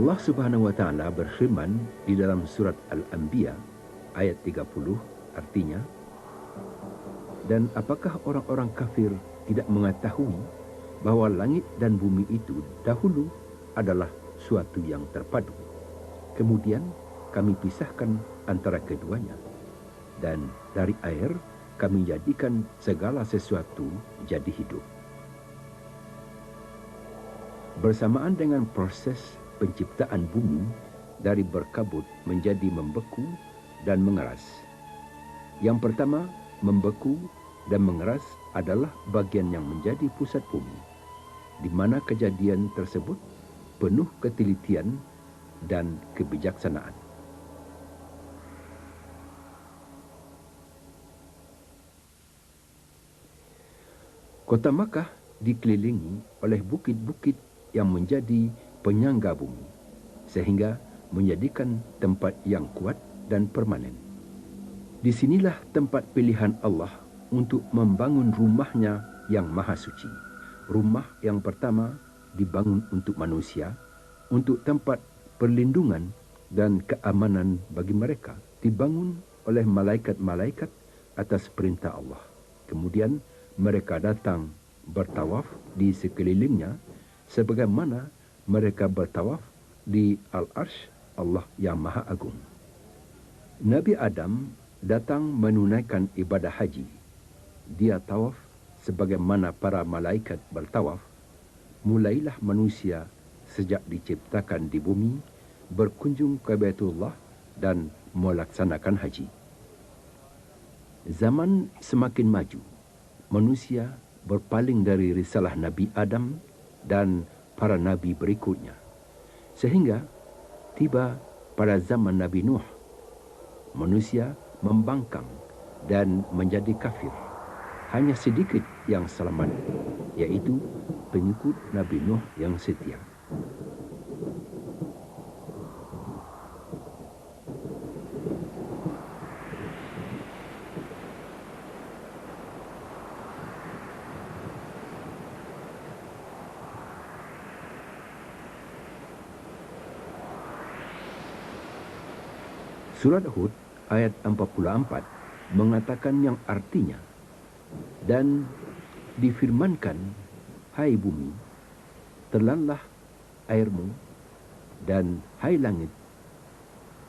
Allah Subhanahu wa taala berfirman di dalam surat Al-Anbiya ayat 30, artinya, dan apakah orang-orang kafir tidak mengetahui bahawa langit dan bumi itu dahulu adalah suatu yang terpadu. Kemudian kami pisahkan antara keduanya, dan dari air kami jadikan segala sesuatu jadi hidup. Bersamaan dengan proses penciptaan bumi dari berkabut menjadi membeku dan mengeras. Yang pertama, membeku dan mengeras adalah bagian yang menjadi pusat bumi, di mana kejadian tersebut penuh ketelitian dan kebijaksanaan. Kota Makkah dikelilingi oleh bukit-bukit yang menjadi penyangga bumi, sehingga menjadikan tempat yang kuat dan permanen. Di sinilah tempat pilihan Allah untuk membangun rumahnya yang maha suci. Rumah yang pertama dibangun untuk manusia, untuk tempat perlindungan dan keamanan bagi mereka. Dibangun oleh malaikat-malaikat atas perintah Allah. Kemudian mereka datang bertawaf di sekelilingnya, sebagaimana mereka bertawaf di Al-Arsh Allah yang Maha Agung. Nabi Adam datang menunaikan ibadah haji. Dia tawaf sebagaimana para malaikat bertawaf. Mulailah manusia sejak diciptakan di bumi berkunjung ke Baitullah dan melaksanakan haji. Zaman semakin maju. Manusia berpaling dari risalah Nabi Adam dan para nabi berikutnya, sehingga tiba pada zaman Nabi Nuh. Manusia membangkang dan menjadi kafir. Hanya sedikit yang selamat, yaitu pengikut Nabi Nuh yang setia. Surat Hud ayat 44 mengatakan yang artinya, dan difirmankan, hai bumi, telanlah airmu, dan hai langit,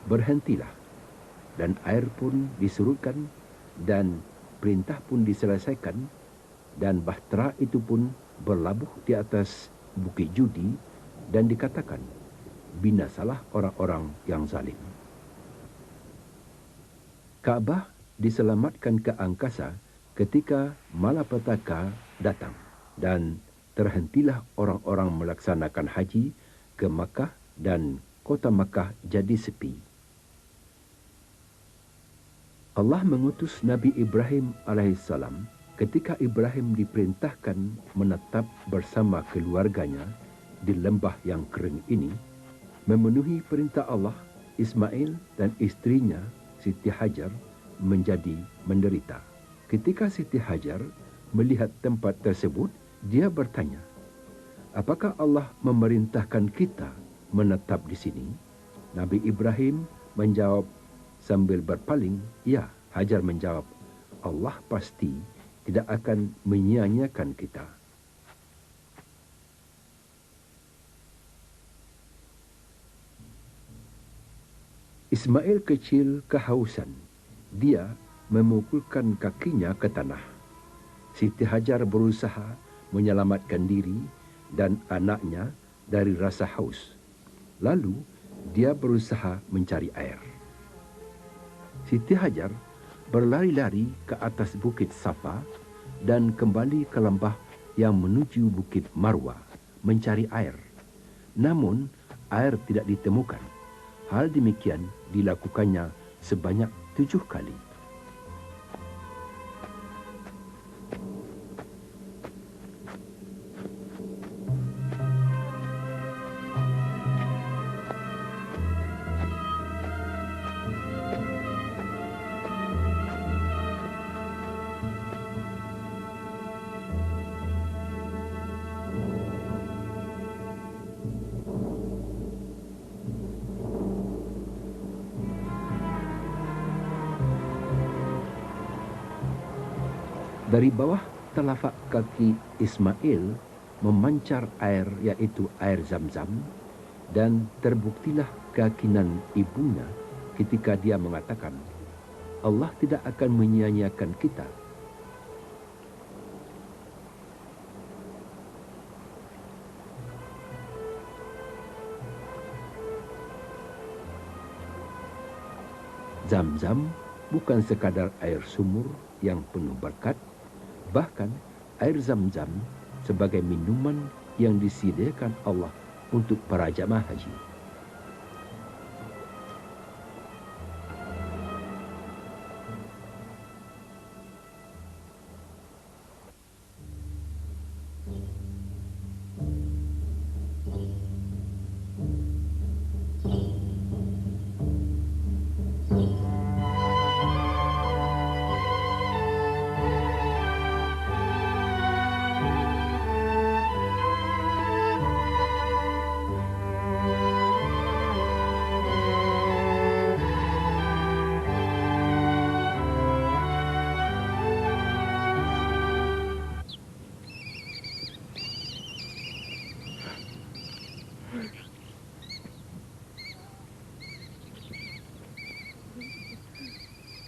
berhentilah. Dan air pun disurutkan, dan perintah pun diselesaikan, dan bahtera itu pun berlabuh di atas bukit judi, dan dikatakan, binasalah orang-orang yang zalim. Kaabah diselamatkan ke angkasa ketika malapetaka datang, dan terhentilah orang-orang melaksanakan haji ke Makkah, dan kota Makkah jadi sepi. Allah mengutus Nabi Ibrahim alaihissalam ketika Ibrahim diperintahkan menetap bersama keluarganya di lembah yang kering ini. Memenuhi perintah Allah, Ismail dan istrinya Siti Hajar menjadi menderita. Ketika Siti Hajar melihat tempat tersebut, dia bertanya, apakah Allah memerintahkan kita menetap di sini? Nabi Ibrahim menjawab sambil berpaling, ya. Hajar menjawab, Allah pasti tidak akan menyia-nyiakan kita. Ismail kecil kehausan. Dia memukulkan kakinya ke tanah. Siti Hajar berusaha menyelamatkan diri dan anaknya dari rasa haus. Lalu dia berusaha mencari air. Siti Hajar berlari-lari ke atas bukit Safa dan kembali ke lembah yang menuju bukit Marwa mencari air. Namun air tidak ditemukan. Hal demikian dilakukannya sebanyak 7 kali. Dari bawah telapak kaki Ismail memancar air, yaitu air Zam-Zam, dan terbuktilah keyakinan ibunya ketika dia mengatakan, Allah tidak akan menyia-nyiakan kita. Zam-Zam bukan sekadar air sumur yang penuh berkat, bahkan air Zam-Zam sebagai minuman yang disediakan Allah untuk para jamaah haji.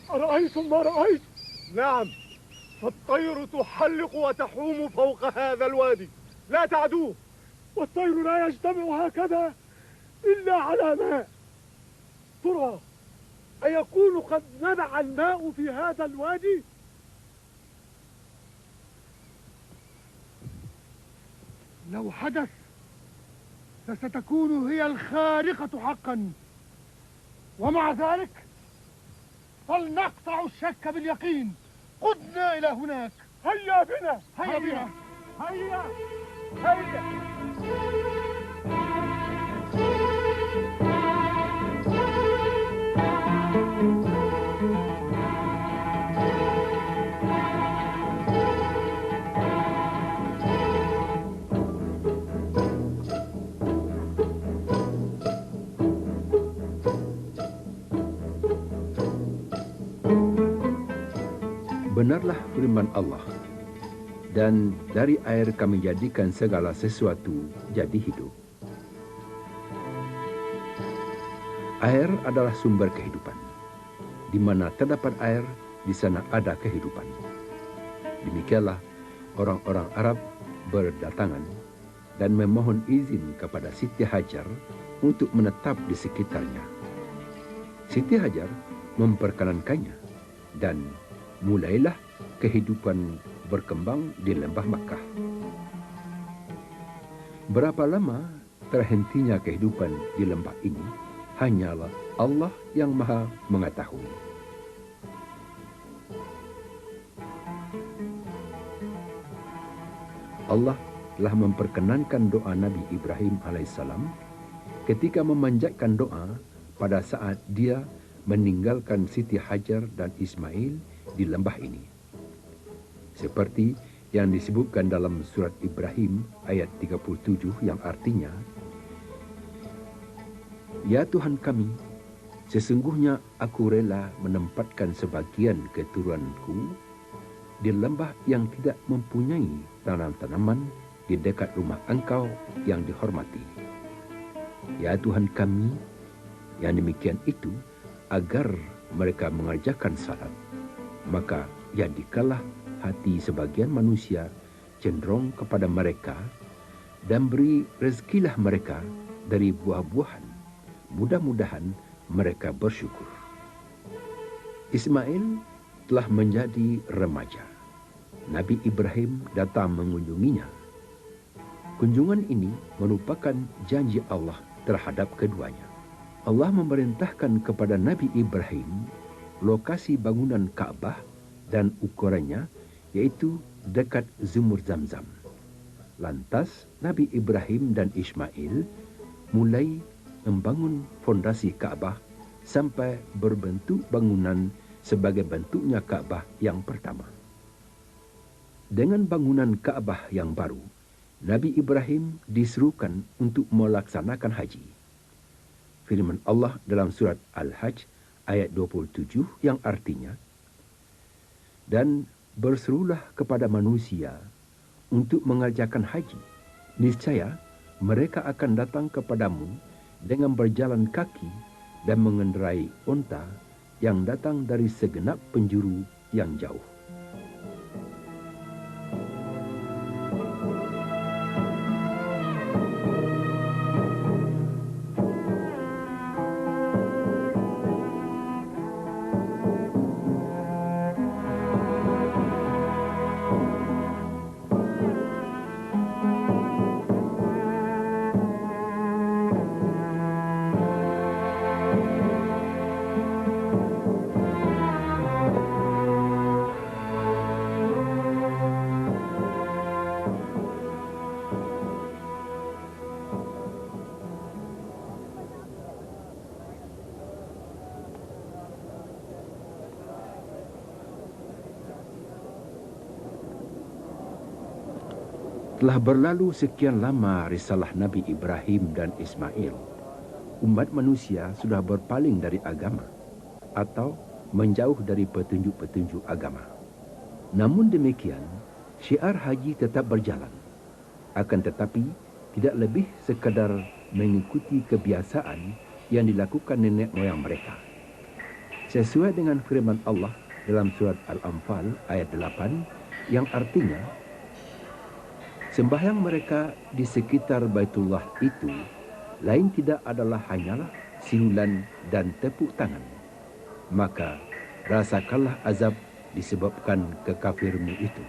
أرأيتم ما رأيت؟ نعم، فالطير تحلق وتحوم فوق هذا الوادي، لا تعدوه. والطير لا يجتمع هكذا إلا على ماء. ترى أيكون قد نبع الماء في هذا الوادي؟ لو حدث فستكون هي الخارقة حقا، ومع ذلك فلنقطع الشك باليقين. قدنا إلى هناك. هيا بنا. هيا بنا. هيا هيا. Benarlah firman Allah, dan dari air kami jadikan segala sesuatu jadi hidup. Air adalah sumber kehidupan. Di mana terdapat air, di sana ada kehidupan. Demikianlah orang-orang Arab berdatangan dan memohon izin kepada Siti Hajar untuk menetap di sekitarnya. Siti Hajar memperkenankannya, dan mulailah kehidupan berkembang di lembah Makkah. Berapa lama terhentinya kehidupan di lembah ini, hanyalah Allah yang Maha mengetahui. Allah telah memperkenankan doa Nabi Ibrahim alaihissalam ketika memanjatkan doa pada saat dia meninggalkan Siti Hajar dan Ismail di lembah ini. Seperti yang disebutkan dalam surat Ibrahim ayat 37 yang artinya, Ya Tuhan kami, sesungguhnya aku rela menempatkan sebagian keturunanku di lembah yang tidak mempunyai tanam-tanaman di dekat rumah Engkau yang dihormati. Ya Tuhan kami, yang demikian itu agar mereka mengerjakan salat. Maka jadikanlah hati sebagian manusia cenderung kepada mereka, dan beri rezekilah mereka dari buah-buahan. Mudah-mudahan mereka bersyukur. Ismail telah menjadi remaja. Nabi Ibrahim datang mengunjunginya. Kunjungan ini merupakan janji Allah terhadap keduanya. Allah memerintahkan kepada Nabi Ibrahim lokasi bangunan Ka'bah dan ukurannya, yaitu dekat sumur Zam-Zam. Lantas Nabi Ibrahim dan Ismail mulai membangun fondasi Ka'bah sampai berbentuk bangunan sebagai bentuknya Ka'bah yang pertama. Dengan bangunan Ka'bah yang baru, Nabi Ibrahim diserukan untuk melaksanakan haji. Firman Allah dalam surat Al-Hajj ayat 27 yang artinya, dan berserulah kepada manusia untuk mengerjakan haji. Niscaya mereka akan datang kepadamu dengan berjalan kaki dan mengendarai unta yang datang dari segenap penjuru yang jauh. Telah berlalu sekian lama risalah Nabi Ibrahim dan Ismail, umat manusia sudah berpaling dari agama atau menjauh dari petunjuk-petunjuk agama. Namun demikian, syiar haji tetap berjalan. Akan tetapi, tidak lebih sekadar mengikuti kebiasaan yang dilakukan nenek moyang mereka. Sesuai dengan firman Allah dalam surat Al-Anfal ayat 8 yang artinya, sembahyang mereka di sekitar Baitullah itu lain tidak adalah hanyalah siulan dan tepuk tangan. Maka rasakanlah azab disebabkan kekafirmu itu.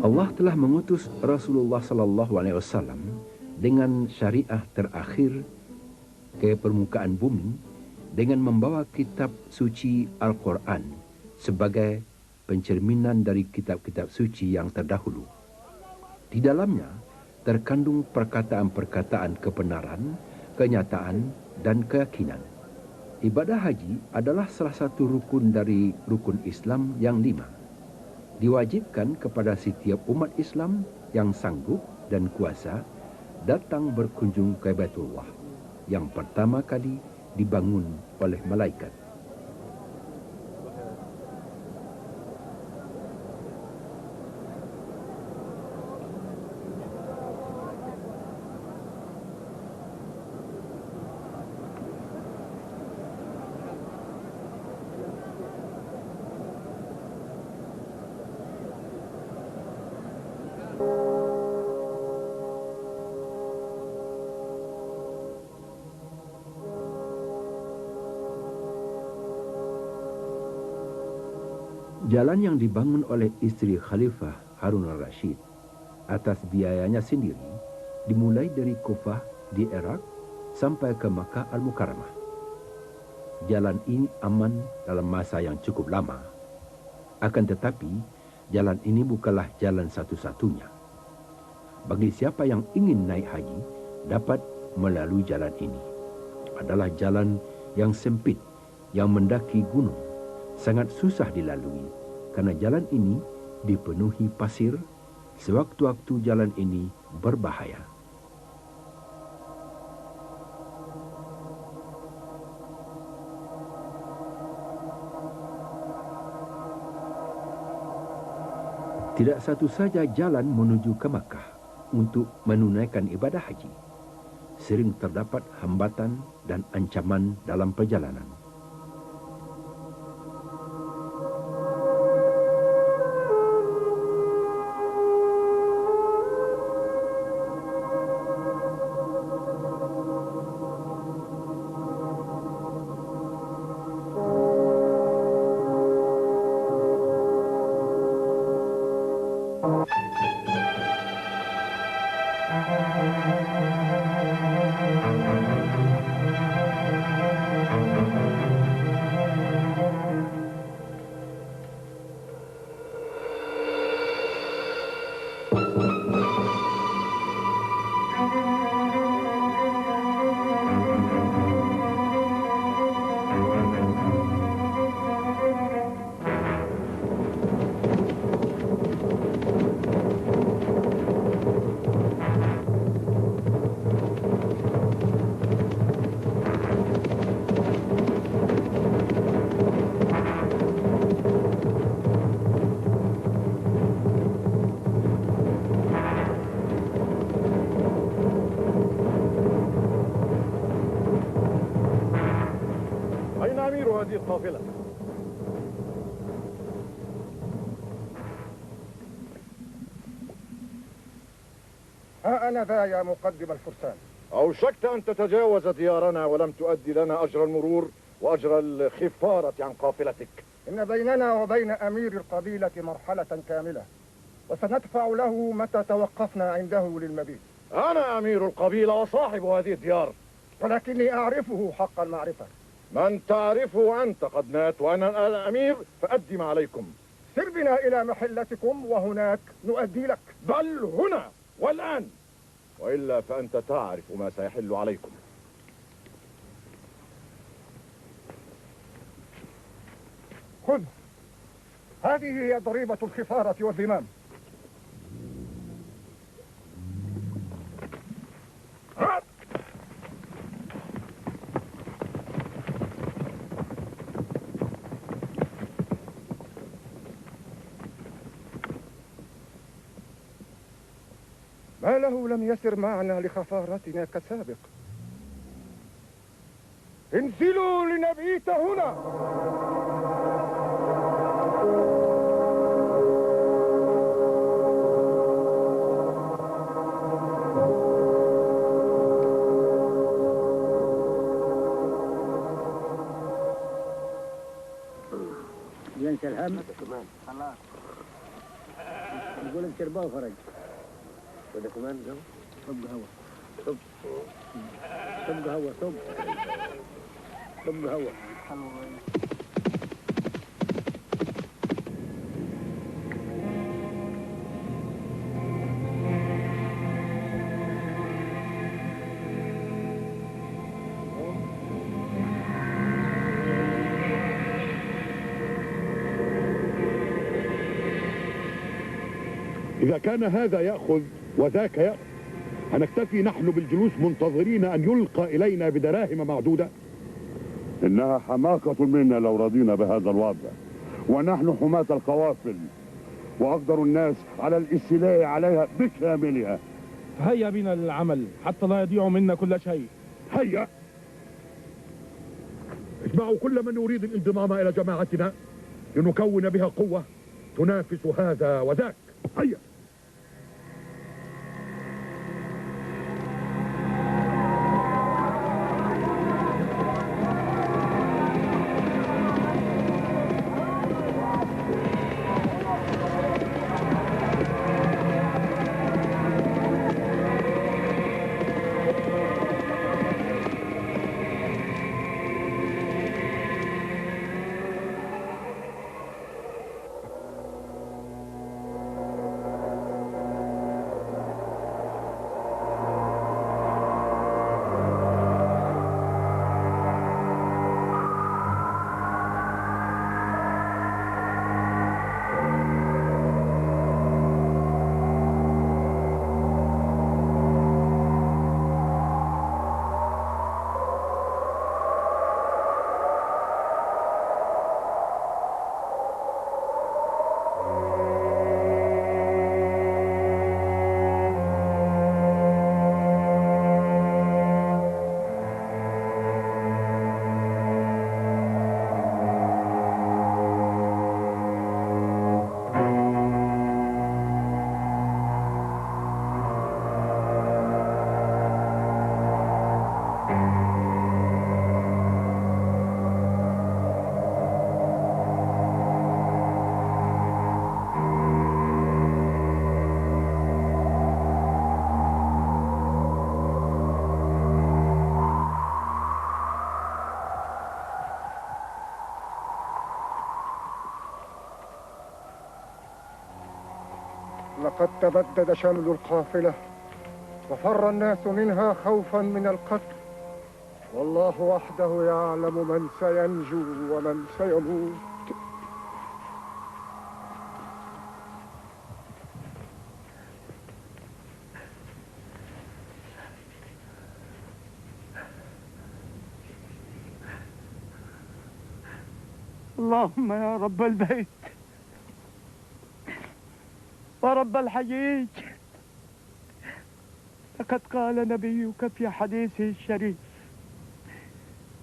Allah telah mengutus Rasulullah sallallahu alaihi wasallam dengan syariah terakhir ke permukaan bumi dengan membawa kitab suci Al-Quran sebagai pencerminan dari kitab-kitab suci yang terdahulu. Di dalamnya terkandung perkataan-perkataan kebenaran, kenyataan dan keyakinan. Ibadah haji adalah salah satu rukun dari rukun Islam yang 5. Diwajibkan kepada setiap umat Islam yang sanggup dan kuasa datang berkunjung ke Baitullah yang pertama kali dibangun oleh malaikat. Jalan yang dibangun oleh istri Khalifah Harun al-Rashid atas biayanya sendiri dimulai dari Kufah di Iraq sampai ke Makkah Al-Mukarramah. Jalan ini aman dalam masa yang cukup lama. Akan tetapi, jalan ini bukanlah jalan satu-satunya. Bagi siapa yang ingin naik haji, dapat melalui jalan ini. Adalah jalan yang sempit, yang mendaki gunung, sangat susah dilalui karena jalan ini dipenuhi pasir. Sewaktu-waktu jalan ini berbahaya. Tidak satu saja jalan menuju ke Makkah untuk menunaikan ibadah haji. Sering terdapat hambatan dan ancaman dalam perjalanan. أين أمير هذه القافلة؟ ها أنا ذا يا مقدم الفرسان. أوشكت أن تتجاوز ديارنا ولم تؤدي لنا أجر المرور وأجر الخفارة عن قافلتك. إن بيننا وبين أمير القبيلة مرحلة كاملة، وسندفع له متى توقفنا عنده للمبيت. أنا أمير القبيلة وصاحب هذه الديار، ولكني أعرفه حق المعرفة. من تعرفه أنت قد مات وأنا الأمير، فأدي ما عليكم. سر بنا إلى محلتكم وهناك نؤدي لك. بل هنا والآن، وإلا فأنت تعرف ما سيحل عليكم. خذ، هذه هي ضريبة الخفارة والذمام. ما له لم يسر معنا لخفارتنا كسابق. انزلوا لنبيت هنا. ينسى الهم خلاص يقول لك شربه وخرج. وده كمان قهوة. صب قهوة. صب قهوة. صب قهوة. إذا كان هذا يأخذ وذاك يأخذ، هنكتفي نحن بالجلوس منتظرين أن يلقى إلينا بدراهم معدودة؟ إنها حماقة منا لو رضينا بهذا الوضع، ونحن حماة القوافل وأقدر الناس على الاستيلاء عليها بكاملها. هيا بنا للعمل حتى لا يضيع منا كل شيء. هيا اجمعوا كل من يريد الانضمام إلى جماعتنا لنكون بها قوة تنافس هذا وذاك. هيا. لقد تبدد شمل القافلة وفر الناس منها خوفا من القتل، والله وحده يعلم من سينجو ومن سيموت. اللهم يا رب البيت ورب الحجيج، لقد قال نبيك في حديثه الشريف: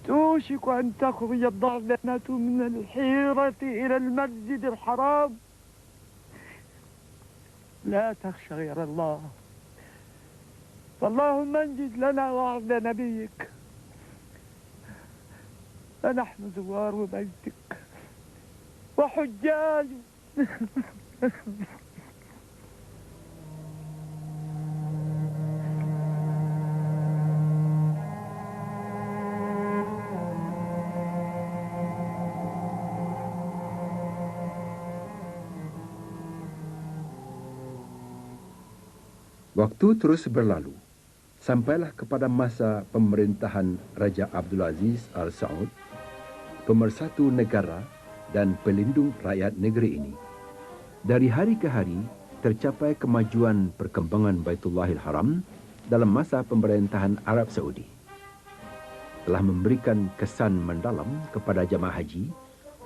توشك أن تخرج الضعلنة من الحيرة إلى المسجد الحرام. لا تخش غير الله، فاللهم انجز لنا وعد نبيك، فنحن زوار بيتك وحجاج. Waktu terus berlalu, sampailah kepada masa pemerintahan Raja Abdul Aziz Al Saud, pemersatu negara dan pelindung rakyat negeri ini. Dari hari ke hari, tercapai kemajuan perkembangan Baitullahil Haram dalam masa pemerintahan Arab Saudi. Telah memberikan kesan mendalam kepada jemaah haji,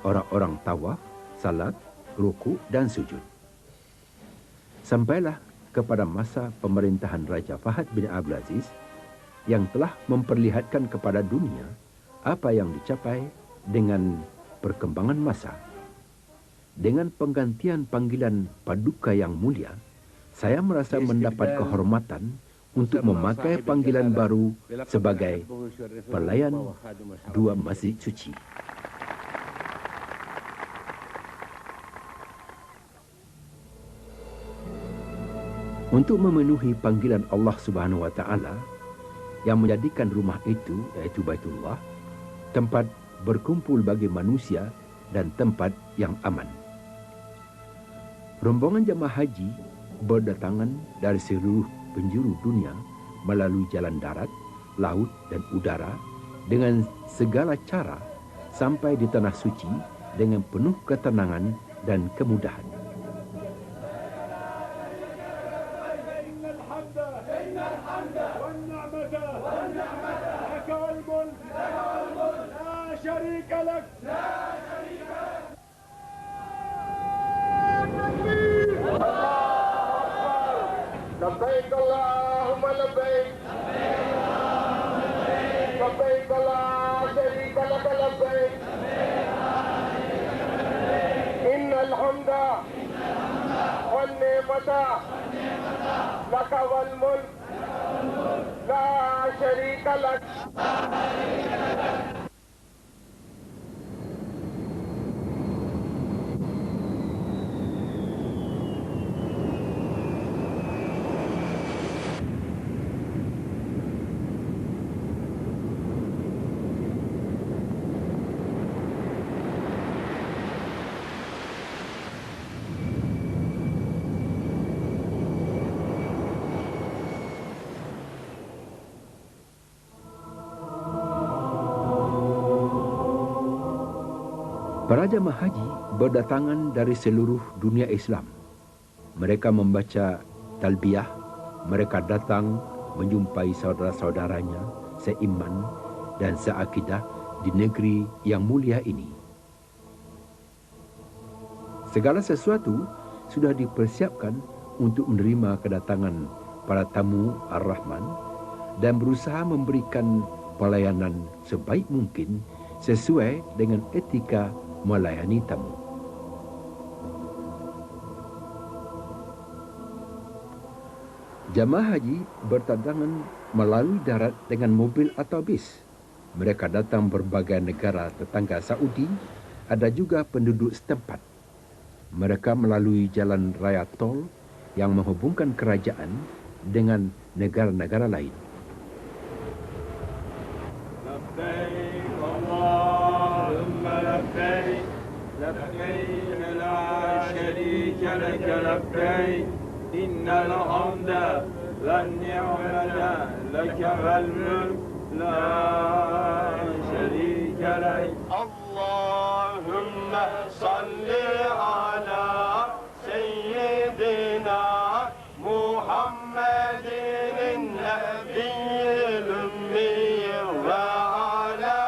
orang-orang tawaf, salat, rukuk dan sujud. Sampailah kepada masa pemerintahan Raja Fahad bin Abdul Aziz yang telah memperlihatkan kepada dunia apa yang dicapai dengan perkembangan masa. Dengan penggantian panggilan Paduka yang mulia, saya merasa mendapat kehormatan untuk memakai panggilan baru sebagai pelayan dua masjid suci. Untuk memenuhi panggilan Allah Subhanahu wa taala yang menjadikan rumah itu, iaitu Baitullah, tempat berkumpul bagi manusia dan tempat yang aman. Rombongan jemaah haji berdatangan dari seluruh penjuru dunia melalui jalan darat, laut dan udara dengan segala cara sampai di tanah suci dengan penuh ketenangan dan kemudahan. لبيك اللهم لبيك لبيك لا شريك لك لبيك إن الحمد والنعمة لك والملك لا شريك لك. Para jemaah haji berdatangan dari seluruh dunia Islam. Mereka membaca talbiyah, mereka datang menjumpai saudara-saudaranya seiman dan seakidah di negeri yang mulia ini. Segala sesuatu sudah dipersiapkan untuk menerima kedatangan para tamu Ar-Rahman dan berusaha memberikan pelayanan sebaik mungkin sesuai dengan etika melayani tamu. Jamaah haji berdatangan melalui darat dengan mobil atau bis. Mereka datang berbagai negara tetangga Saudi, ada juga penduduk setempat. Mereka melalui jalan raya tol yang menghubungkan kerajaan dengan negara-negara lain. لبيك لا شريك لك لبيك إن الحمد والنعمة لك والملك لا شريك لك. اللهم صل على سيدنا محمد النبي الأمي وعلى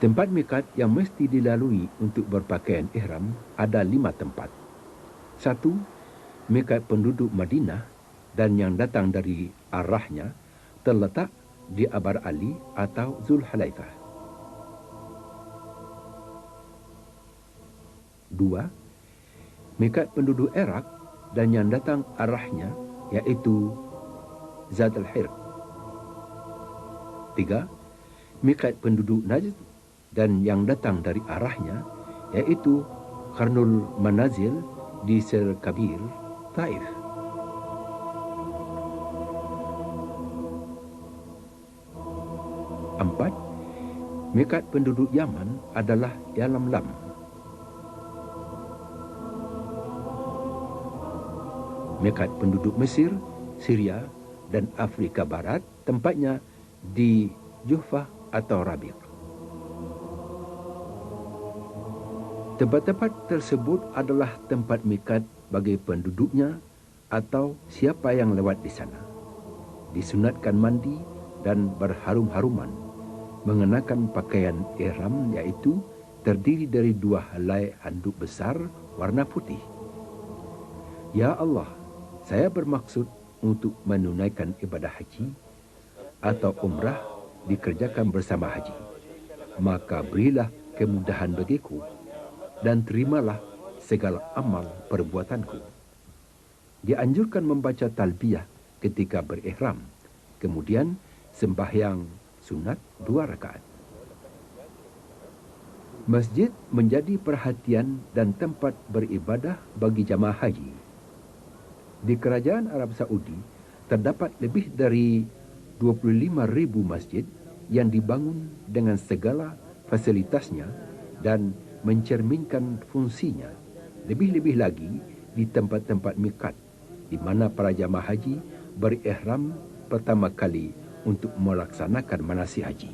Tempat miqat yang mesti dilalui untuk berpakaian ihram ada 5 tempat. 1. mikat penduduk Madinah dan yang datang dari arahnya terletak di Abar Ali atau Zulhulaifah. 2. Mikat penduduk Iraq dan yang datang arahnya iaitu Zat al-Hirq. 3. Mikat penduduk Najd dan yang datang dari arahnya iaitu Qarnul Manazil di Sir Kabir, Taif. 4. Mikat penduduk Yaman adalah Yalamlam. 5. Mikat penduduk Mesir, Syria dan Afrika Barat tempatnya di Juhfah atau Rabiq. Tempat-tempat tersebut adalah tempat mikat bagi penduduknya atau siapa yang lewat di sana. Disunatkan mandi dan berharum-haruman, mengenakan pakaian ihram iaitu terdiri dari 2 helai handuk besar warna putih. Ya Allah, saya bermaksud untuk menunaikan ibadah haji atau umrah dikerjakan bersama haji. Maka berilah kemudahan bagiku dan terimalah segala amal perbuatanku. Dianjurkan membaca talbiyah ketika berihram, kemudian sembahyang sunat 2 rakaat. Masjid menjadi perhatian dan tempat beribadah bagi jamaah haji. Di Kerajaan Arab Saudi terdapat lebih dari 25,000 masjid yang dibangun dengan segala fasilitasnya dan mencerminkan fungsinya. Lebih-lebih lagi di tempat-tempat mikat di mana para jamaah haji berihram pertama kali untuk melaksanakan manasik haji.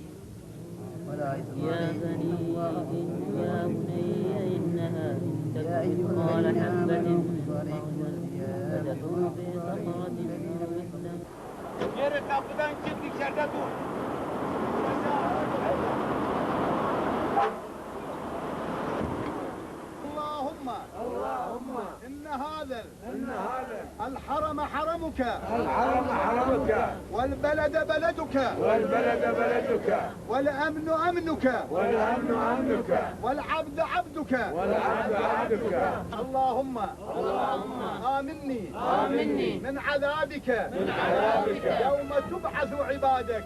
Yere kapıdan çık dışarıda dur. اللهم إن هذا الحرم حرمك والبلد بلدك والأمن أمنك والعبد عبدك اللهم آمني من عذابك يوم تبعث عبادك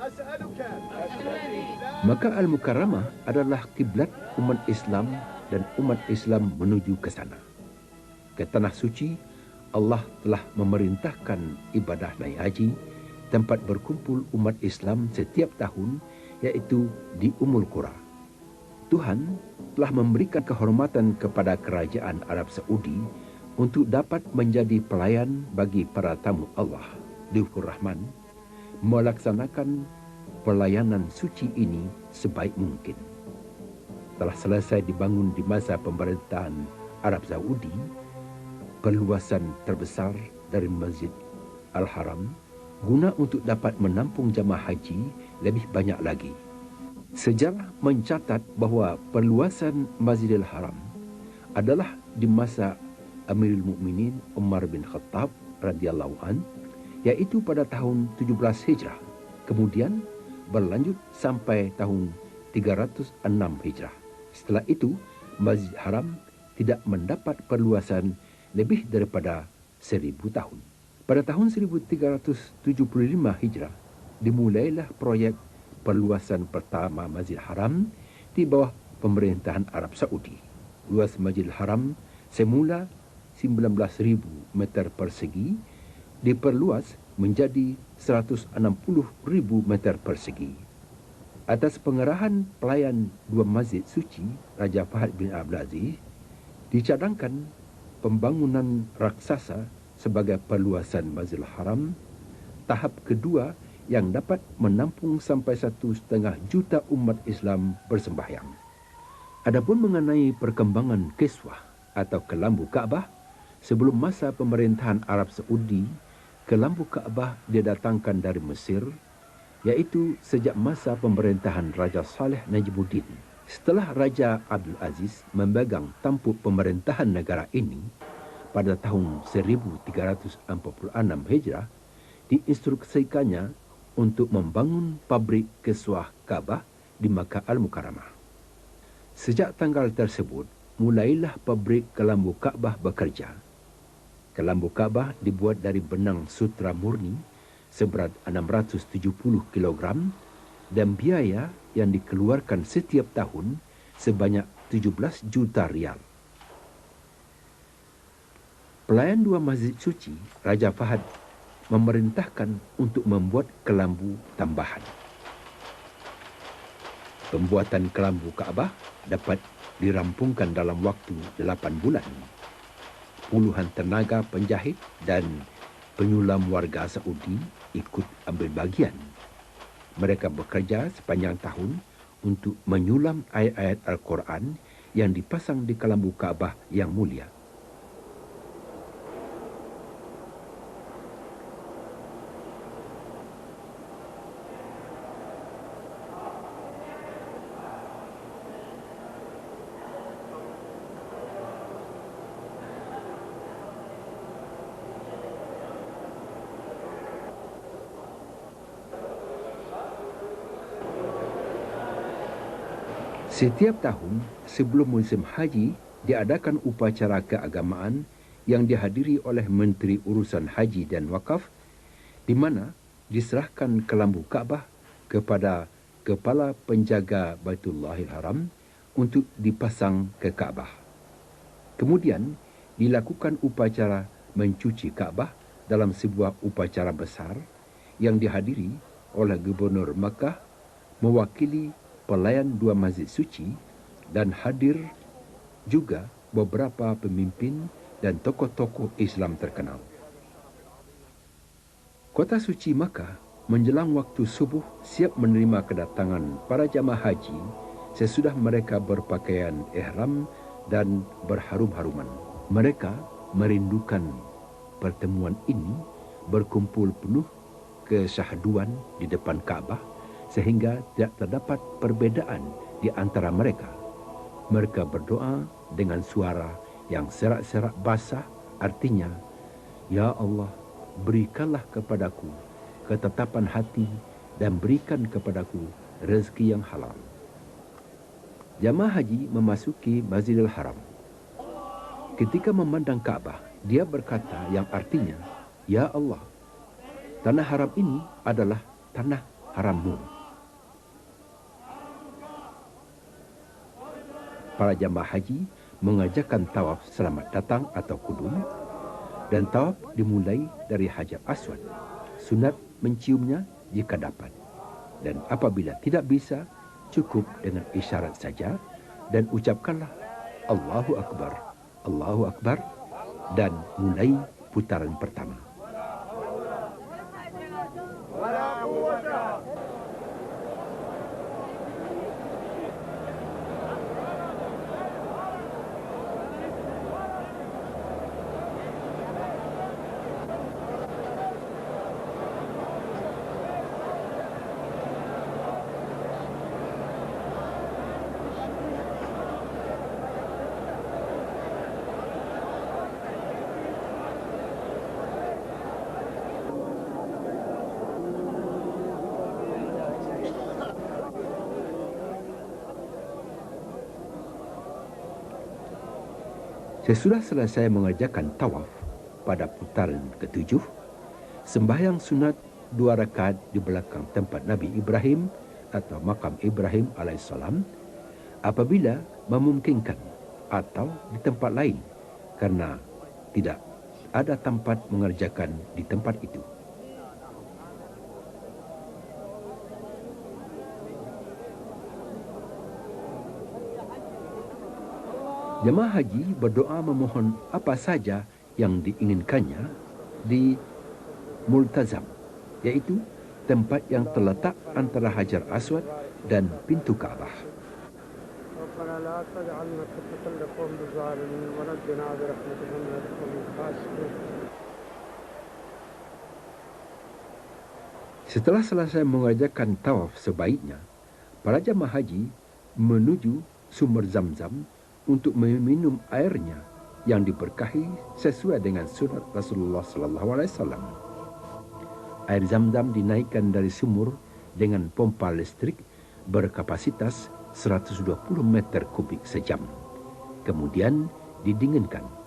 أسألك. Maka Al-Mukarramah adalah kiblat umat Islam dan umat Islam menuju ke sana. Ke tanah suci, Allah telah memerintahkan ibadah naik haji, tempat berkumpul umat Islam setiap tahun, iaitu di Ummul Qura. Tuhan telah memberikan kehormatan kepada kerajaan Arab Saudi untuk dapat menjadi pelayan bagi para tamu Allah, Dufur Rahman, melaksanakan pelayanan suci ini sebaik mungkin. Telah selesai dibangun di masa pemerintahan Arab Saudi, perluasan terbesar dari Masjid Al-Haram guna untuk dapat menampung jamaah haji lebih banyak lagi. Sejarah mencatat bahawa perluasan Masjidil Haram adalah di masa Amirul Mukminin Umar bin Khattab radhiyallahu an, iaitu pada tahun 17 Hijrah. Kemudian berlanjut sampai tahun 306 Hijrah. Setelah itu, Masjid Haram tidak mendapat perluasan lebih daripada 1000 tahun. Pada tahun 1375 Hijrah, dimulailah proyek perluasan pertama Masjid Haram di bawah pemerintahan Arab Saudi. Luas Masjid Haram semula 19,000 meter persegi diperluas menjadi 160,000 meter persegi. Atas pengarahan pelayan 2 masjid suci, Raja Fahad bin Abdul Aziz, dicadangkan pembangunan raksasa sebagai perluasan Masjidil Haram, tahap kedua yang dapat menampung sampai 1,5 juta umat Islam bersembahyang. Adapun mengenai perkembangan kiswah atau kelambu Kaabah, sebelum masa pemerintahan Arab Saudi, kelambu Kaabah didatangkan dari Mesir, iaitu sejak masa pemerintahan Raja Saleh Najibuddin. Setelah Raja Abdul Aziz memegang tampuk pemerintahan negara ini pada tahun 1346 Hijrah, diinstruksikannya untuk membangun pabrik kesuah Kaabah di Makkah Al-Mukarramah. Sejak tanggal tersebut, mulailah pabrik kelambu Kaabah bekerja. Kelambu Kaabah dibuat dari benang sutra murni seberat 670 kg dan biaya yang dikeluarkan setiap tahun sebanyak 17 juta rial. Pelayan dua masjid suci, Raja Fahad memerintahkan untuk membuat kelambu tambahan. Pembuatan kelambu Kaabah dapat dirampungkan dalam waktu 8 bulan. Puluhan tenaga penjahit dan penyulam warga Saudi ikut ambil bagian. Mereka bekerja sepanjang tahun untuk menyulam ayat-ayat Al-Quran yang dipasang di kelambu Kaabah yang mulia. Setiap tahun sebelum musim haji diadakan upacara keagamaan yang dihadiri oleh Menteri Urusan Haji dan Wakaf, di mana diserahkan kelambu Kaabah kepada Kepala Penjaga Baitullahil Haram untuk dipasang ke Kaabah. Kemudian dilakukan upacara mencuci Kaabah dalam sebuah upacara besar yang dihadiri oleh Gubernur Makkah mewakili pelayan dua masjid suci dan hadir juga beberapa pemimpin dan tokoh-tokoh Islam terkenal. Kota suci Makkah menjelang waktu subuh siap menerima kedatangan para jamaah haji sesudah mereka berpakaian ihram dan berharum-haruman. Mereka merindukan pertemuan ini, berkumpul penuh kesyahduan di depan Kaabah sehingga tidak terdapat perbedaan di antara mereka. Mereka berdoa dengan suara yang serak-serak basah, artinya, Ya Allah, berikanlah kepadaku ketetapan hati dan berikan kepadaku rezeki yang halal. Jamaah haji memasuki Masjidil Haram. Ketika memandang Kaabah, dia berkata yang artinya, Ya Allah, tanah haram ini adalah tanah harammu. Para jamaah haji mengajarkan tawaf selamat datang atau kudum, dan tawaf dimulai dari Hajar Aswad. Sunat menciumnya jika dapat, dan apabila tidak bisa, cukup dengan isyarat saja dan ucapkanlah Allahu Akbar, dan mulai putaran pertama. Sesudah selesai mengerjakan tawaf pada putaran ketujuh, sembahyang sunat 2 rakaat di belakang tempat Nabi Ibrahim atau makam Ibrahim alaihissalam apabila memungkinkan, atau di tempat lain karena tidak ada tempat mengerjakan di tempat itu. Jemaah haji berdoa memohon apa saja yang diinginkannya di Multazam, iaitu tempat yang terletak antara Hajar Aswad dan pintu Kaabah. Setelah selesai mengerjakan tawaf sebaiknya, para jemaah haji menuju sumber Zam-Zam untuk meminum airnya yang diberkahi sesuai dengan sunat Rasulullah SAW. Air Zam-Zam dinaikkan dari sumur dengan pompa listrik berkapasitas 120 meter kubik sejam. Kemudian didinginkan.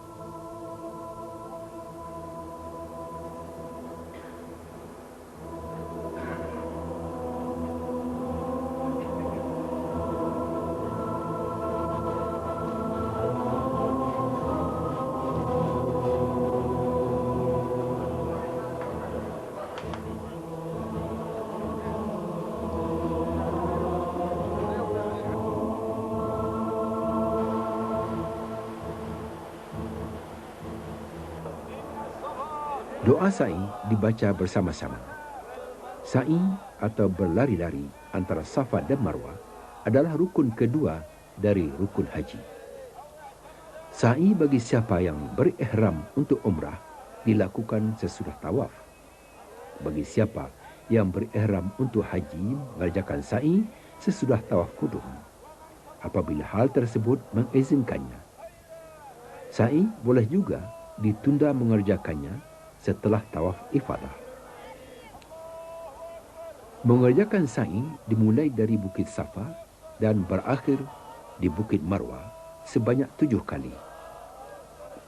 Doa sa'i dibaca bersama-sama. Sa'i atau berlari-lari antara Safa dan Marwah adalah rukun kedua dari rukun haji. Sa'i bagi siapa yang berihram untuk umrah dilakukan sesudah tawaf. Bagi siapa yang berihram untuk haji mengerjakan sa'i sesudah tawaf qudum, apabila hal tersebut mengizinkannya. Sa'i boleh juga ditunda mengerjakannya setelah tawaf ifadah. Mengerjakan sa'i dimulai dari Bukit Safa dan berakhir di Bukit Marwah sebanyak 7 kali.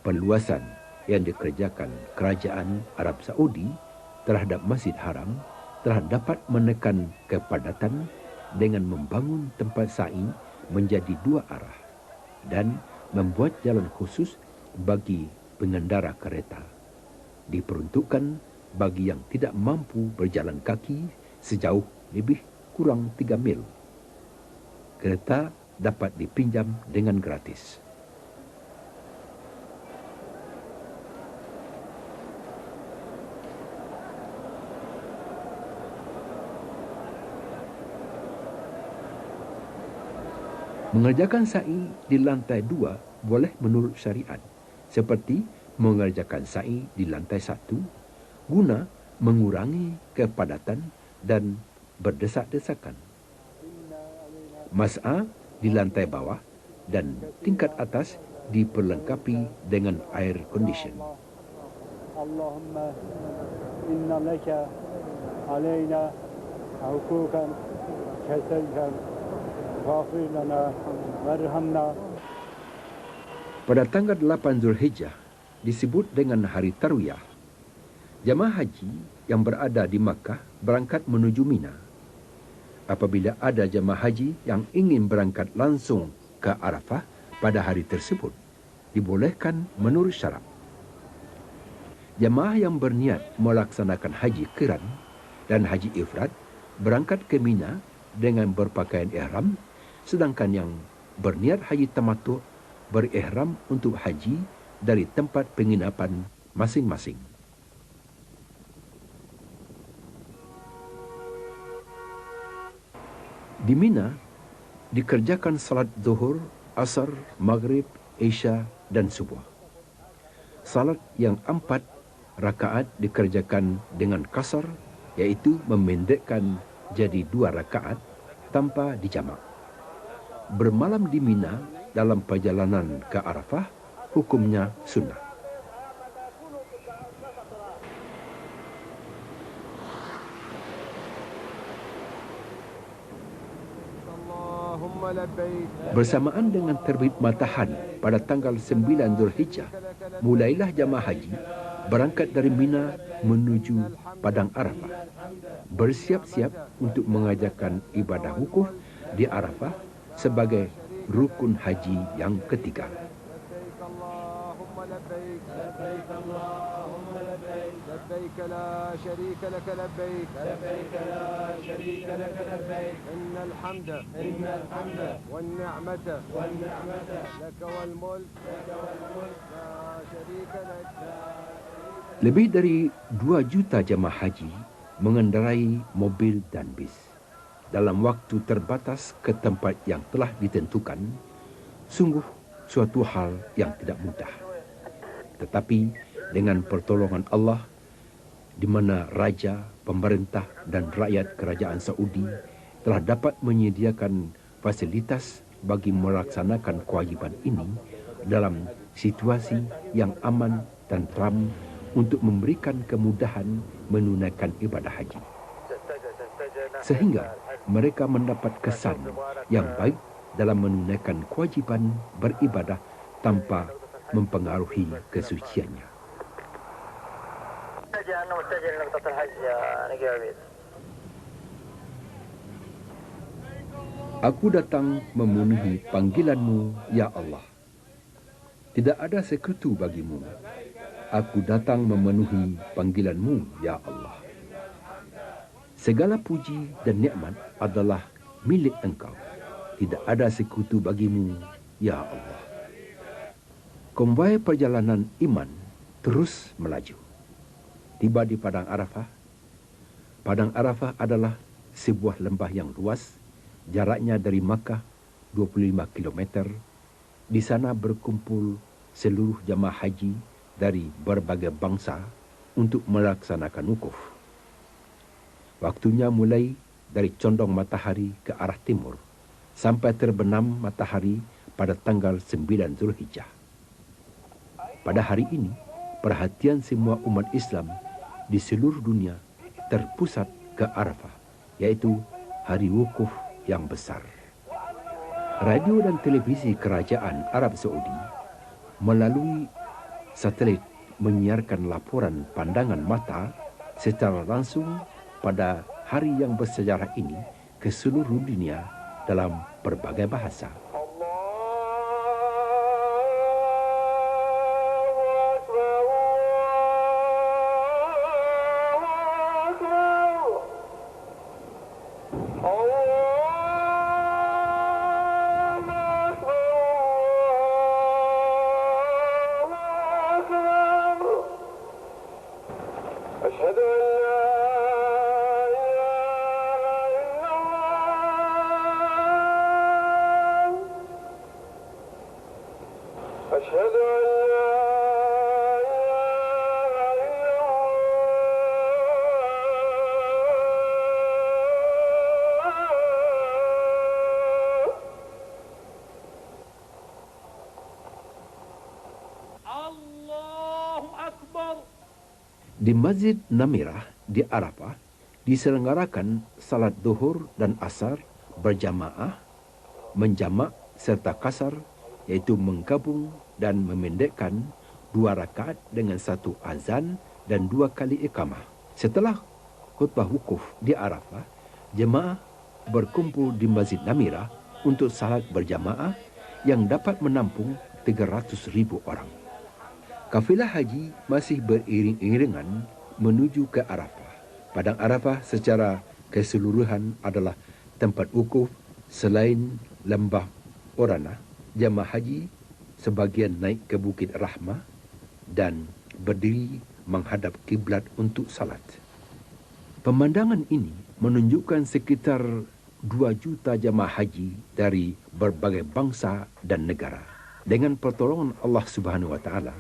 Perluasan yang dikerjakan Kerajaan Arab Saudi terhadap Masjid Haram telah dapat menekan kepadatan dengan membangun tempat sa'i menjadi 2 arah dan membuat jalan khusus bagi pengendara kereta. Diperuntukkan bagi yang tidak mampu berjalan kaki sejauh lebih kurang 3 mil. Kereta dapat dipinjam dengan gratis. Mengerjakan sa'i di lantai 2 boleh menurut syariat, seperti mengerjakan sa'i di lantai 1 guna mengurangi kepadatan dan berdesak-desakan. Mas'a di lantai bawah dan tingkat atas diperlengkapi dengan air condition. Allahumma inna laka alayna hukukan kasalkan ghafir lana warhamna. Pada tanggal 8 Zulhijjah disebut dengan hari Tarwiyah. Jamaah haji yang berada di Makkah berangkat menuju Mina. Apabila ada jamaah haji yang ingin berangkat langsung ke Arafah pada hari tersebut, dibolehkan menurut syarat. Jamaah yang berniat melaksanakan haji qiran dan haji ifrad berangkat ke Mina dengan berpakaian ihram, sedangkan yang berniat haji tamattu berihram untuk haji dari tempat penginapan masing-masing. Di Mina dikerjakan salat zuhur, asar, maghrib, isya dan subuh. Salat yang 4 rakaat dikerjakan dengan qasar, iaitu memendekkan jadi 2 rakaat tanpa dijamak. Bermalam di Mina dalam perjalanan ke Arafah hukumnya sunnah. Bersamaan dengan terbit matahari pada tanggal 9 Zulhijjah, mulailah jamaah haji berangkat dari Mina menuju Padang Arafah, bersiap-siap untuk mengajarkan ibadah wukuf di Arafah sebagai rukun haji yang ketiga. لبيك اللهم لبيك لبيك لا شريك لك لبيك لبيك لا شريك لك لبيك إن الحمد والنعمة لك والملك لا شريك لك. Lebih dari 2 juta jemaah haji mengendarai mobil dan bis dalam waktu terbatas ke tempat yang telah ditentukan. Sungguh suatu hal yang tidak mudah. Tetapi dengan pertolongan Allah, di mana raja, pemerintah dan rakyat kerajaan Saudi telah dapat menyediakan fasilitas bagi melaksanakan kewajipan ini dalam situasi yang aman dan tentram untuk memberikan kemudahan menunaikan ibadah haji. Sehingga mereka mendapat kesan yang baik dalam menunaikan kewajipan beribadah tanpa mempengaruhi kesuciannya. Aku datang memenuhi panggilanmu, ya Allah. Tidak ada sekutu bagimu. Aku datang memenuhi panggilanmu, ya Allah. Segala puji dan nikmat adalah milik Engkau. Tidak ada sekutu bagimu, ya Allah. Konvoi perjalanan iman terus melaju. Tiba di Padang Arafah. Padang Arafah adalah sebuah lembah yang luas. Jaraknya dari Makkah 25 km. Di sana berkumpul seluruh jamaah haji dari berbagai bangsa untuk melaksanakan wukuf. Waktunya mulai dari condong matahari ke arah timur sampai terbenam matahari pada tanggal 9 Zulhijjah. Pada hari ini, perhatian semua umat Islam di seluruh dunia terpusat ke Arafah, yaitu hari wukuf yang besar. Radio dan televisi Kerajaan Arab Saudi melalui satelit menyiarkan laporan pandangan mata secara langsung pada hari yang bersejarah ini ke seluruh dunia dalam berbagai bahasa. Di Masjid Namirah di Arafah diselenggarakan salat zuhur dan asar berjamaah, menjamak serta kasar, yaitu menggabung dan memendekkan 2 rakaat dengan 1 azan dan 2 kali iqamah. Setelah khutbah wukuf di Arafah, jemaah berkumpul di Masjid Namirah untuk salat berjamaah yang dapat menampung 300,000 orang. Kafilah haji masih beriring-iringan menuju ke Arafah. Padang Arafah secara keseluruhan adalah tempat wukuf. Selain lembah Orana, jemaah haji sebagian naik ke Bukit Rahmah dan berdiri menghadap kiblat untuk salat. Pemandangan ini menunjukkan sekitar 2 juta jemaah haji dari berbagai bangsa dan negara. Dengan pertolongan Allah Subhanahu wa taala,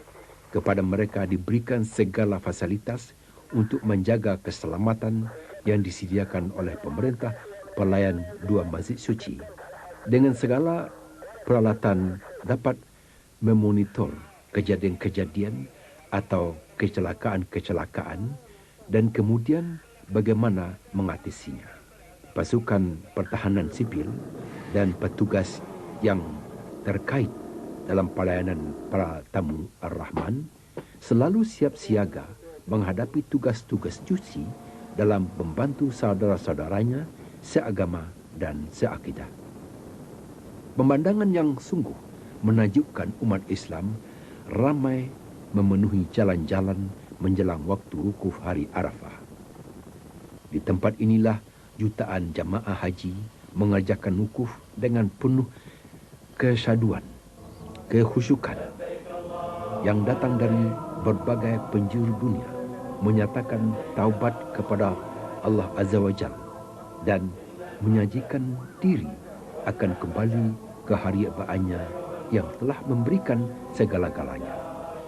kepada mereka diberikan segala fasilitas untuk menjaga keselamatan yang disediakan oleh pemerintah pelayan 2 masjid suci. Dengan segala peralatan dapat memonitor kejadian-kejadian atau kecelakaan-kecelakaan dan kemudian bagaimana mengatasinya. Pasukan pertahanan sipil dan petugas yang terkait dalam pelayanan para tamu Ar-Rahman selalu siap siaga menghadapi tugas-tugas cuci dalam membantu saudara-saudaranya seagama dan seakidah. Pemandangan yang sungguh menakjubkan umat Islam ramai memenuhi jalan-jalan menjelang waktu wukuf hari Arafah. Di tempat inilah jutaan jamaah haji mengerjakan wukuf dengan penuh kesyaduan, kekhusyukan yang datang dari berbagai penjuru dunia, menyatakan taubat kepada Allah Azza wa Jalla dan menyajikan diri akan kembali ke hariabaannya yang telah memberikan segala-galanya.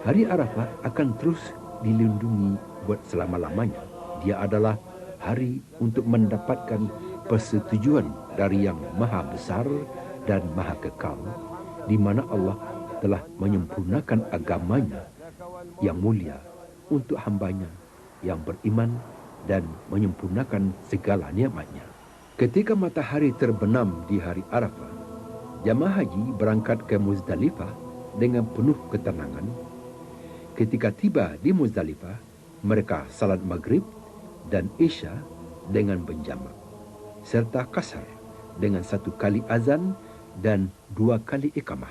Hari Arafah akan terus dilindungi buat selama-lamanya. Dia adalah hari untuk mendapatkan persetujuan dari yang maha besar dan maha kekal, di mana Allah telah menyempurnakan agamanya yang mulia untuk hambanya yang beriman dan menyempurnakan segala nikmatnya. Ketika matahari terbenam di hari Arafah, jamaah haji berangkat ke Muzdalifah dengan penuh ketenangan. Ketika tiba di Muzdalifah, mereka salat maghrib dan isya dengan berjamaah, serta kasar dengan 1 kali azan dan 2 kali iqamah.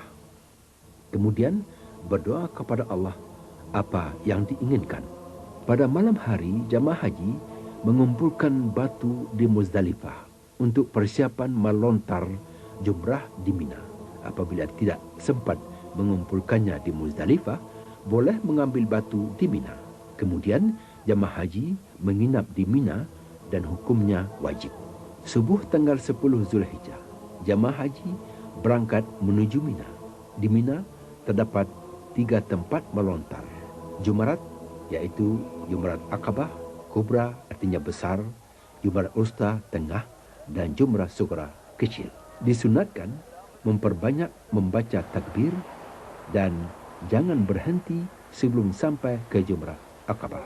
Kemudian berdoa kepada Allah apa yang diinginkan. Pada malam hari, jamaah haji mengumpulkan batu di Muzdalifah untuk persiapan melontar jumrah di Mina. Apabila tidak sempat mengumpulkannya di Muzdalifah, boleh mengambil batu di Mina. Kemudian jamaah haji menginap di Mina dan hukumnya wajib. Subuh tanggal 10 Zulhijjah, jamaah haji berangkat menuju Mina. Di Mina terdapat 3 tempat melontar. Jumrat, yaitu Jumrat Aqabah, Kubra artinya besar, Jumrat Usta tengah, dan Jumrat Sughra kecil. Disunatkan memperbanyak membaca takbir dan jangan berhenti sebelum sampai ke Jumrat Aqabah.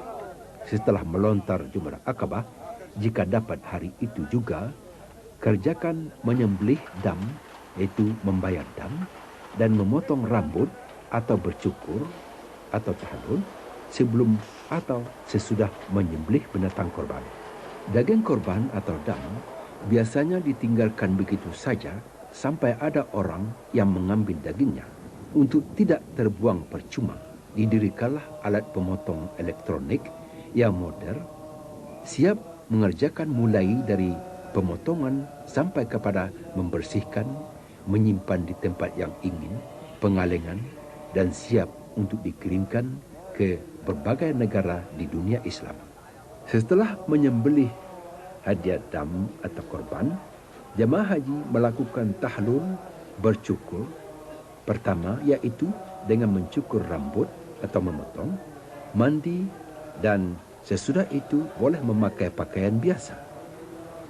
Setelah melontar Jumrat Aqabah, jika dapat hari itu juga, kerjakan menyembelih dam, yaitu membayar dam, dan memotong rambut atau bercukur atau tahalul sebelum atau sesudah menyembelih binatang korban. Daging korban atau dam biasanya ditinggalkan begitu saja sampai ada orang yang mengambil dagingnya. Untuk tidak terbuang percuma, didirikanlah alat pemotong elektronik yang modern, siap mengerjakan mulai dari pemotongan sampai kepada membersihkan, menyimpan di tempat yang ingin, pengalengan, dan siap untuk dikirimkan ke berbagai negara di dunia Islam. Setelah menyembelih hadiah dam atau korban, jamaah haji melakukan tahlul bercukur. Pertama yaitu dengan mencukur rambut atau memotong, mandi, dan sesudah itu boleh memakai pakaian biasa.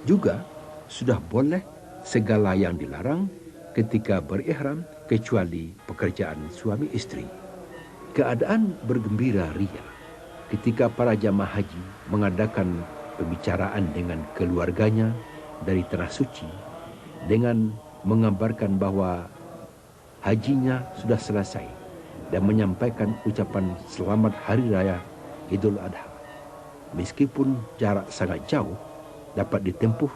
Juga sudah boleh segala yang dilarang ketika berihram kecuali pekerjaan suami istri. Keadaan bergembira ria ketika para jamaah haji mengadakan pembicaraan dengan keluarganya dari Tanah Suci dengan mengabarkan bahawa hajinya sudah selesai dan menyampaikan ucapan selamat Hari Raya Idul Adha. Meskipun jarak sangat jauh, dapat ditempuh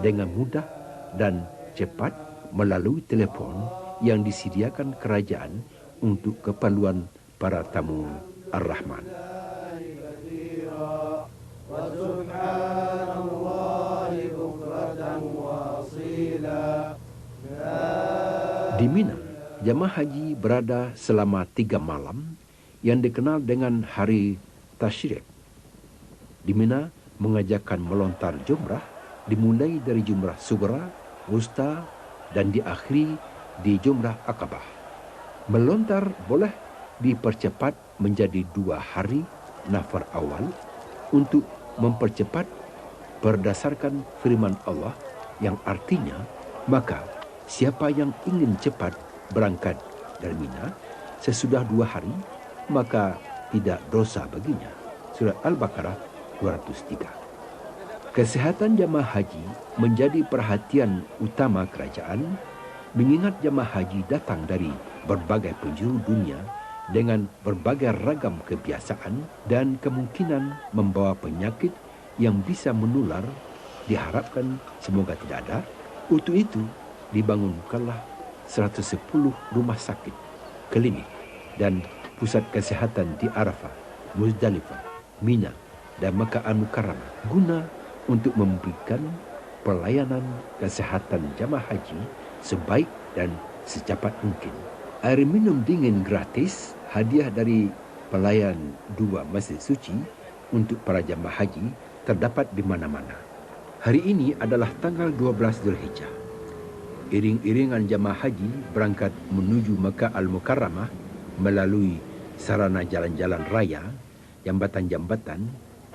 dengan mudah dan cepat melalui telefon yang disediakan kerajaan untuk keperluan para tamu Ar-Rahman. Di Mina, jamaah haji berada selama 3 malam yang dikenal dengan Hari Tasyrik. Di Mina mengajarkan melontar jumrah dimulai dari Jumrah Sughra, Wusta, dan diakhiri di Jumrah Aqabah. Melontar boleh dipercepat menjadi 2 hari nafar awal untuk mempercepat berdasarkan firman Allah yang artinya, maka siapa yang ingin cepat berangkat dari Mina sesudah 2 hari, maka tidak dosa baginya. Surat Al-Baqarah 203. Kesehatan jamaah haji menjadi perhatian utama kerajaan, mengingat jamaah haji datang dari berbagai penjuru dunia dengan berbagai ragam kebiasaan dan kemungkinan membawa penyakit yang bisa menular, diharapkan semoga tidak ada. Untuk itu dibangunkanlah 110 rumah sakit, klinik dan pusat kesehatan di Arafah, Muzdalifah, Mina dan Makkah Al-Mukarramah guna untuk memberikan pelayanan kesehatan jamaah haji sebaik dan secepat mungkin. Air minum dingin gratis, hadiah dari pelayan 2 masjid suci untuk para jamaah haji terdapat di mana-mana. Hari ini adalah tanggal 12 Zulhijjah. Iring-iringan jamaah haji berangkat menuju Makkah Al-Mukarramah melalui sarana jalan-jalan raya, jambatan-jambatan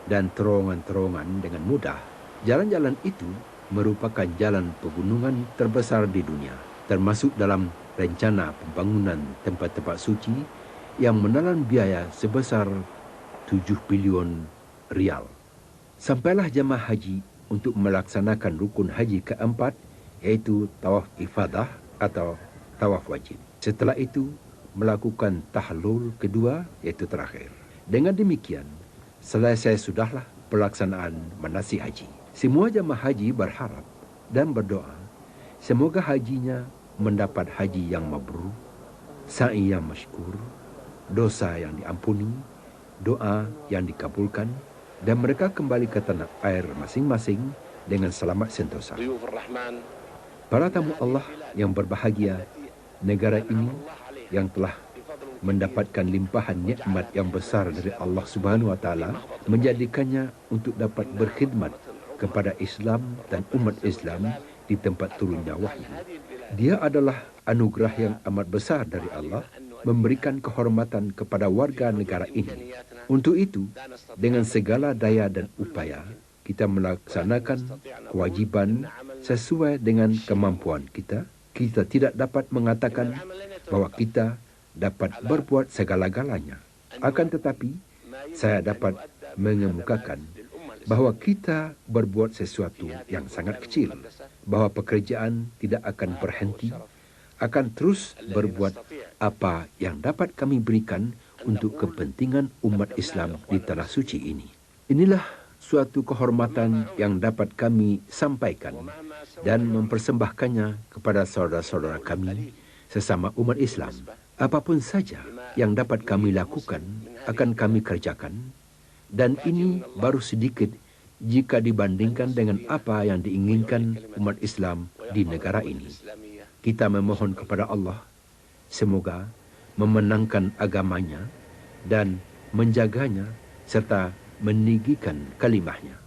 dan terowongan-terowongan dengan mudah. Jalan-jalan itu merupakan jalan pegunungan terbesar di dunia, termasuk dalam rencana pembangunan tempat-tempat suci yang menelan biaya sebesar 7 bilion rial. Sampailah jemaah haji untuk melaksanakan rukun haji keempat, iaitu tawaf ifadah atau tawaf wajib. Setelah itu, melakukan tahlul kedua, iaitu terakhir. Dengan demikian, selesai sudahlah pelaksanaan manasik haji. Semua jemaah haji berharap dan berdoa semoga hajinya mendapat haji yang mabrur, sa'i yang masykur, dosa yang diampuni, doa yang dikabulkan, dan mereka kembali ke tanah air masing-masing dengan selamat sentosa. Para tamu Allah yang berbahagia, negara ini yang telah mendapatkan limpahan nikmat yang besar dari Allah Subhanahu wa taala, menjadikannya untuk dapat berkhidmat kepada Islam dan umat Islam di tempat turunnya wahyu. Dia adalah anugerah yang amat besar dari Allah, memberikan kehormatan kepada warga negara ini. Untuk itu, dengan segala daya dan upaya, kita melaksanakan kewajiban sesuai dengan kemampuan kita. Kita tidak dapat mengatakan bahwa kita dapat berbuat segala-galanya. Akan tetapi, saya dapat mengemukakan bahwa kita berbuat sesuatu yang sangat kecil, bahwa pekerjaan tidak akan berhenti, akan terus berbuat apa yang dapat kami berikan untuk kepentingan umat Islam di tanah suci ini. Inilah suatu kehormatan yang dapat kami sampaikan dan mempersembahkannya kepada saudara-saudara kami sesama umat Islam. Apapun saja yang dapat kami lakukan akan kami kerjakan, dan ini baru sedikit jika dibandingkan dengan apa yang diinginkan umat Islam di negara ini. Kita memohon kepada Allah semoga memenangkan agamanya dan menjaganya serta meninggikan kalimahnya.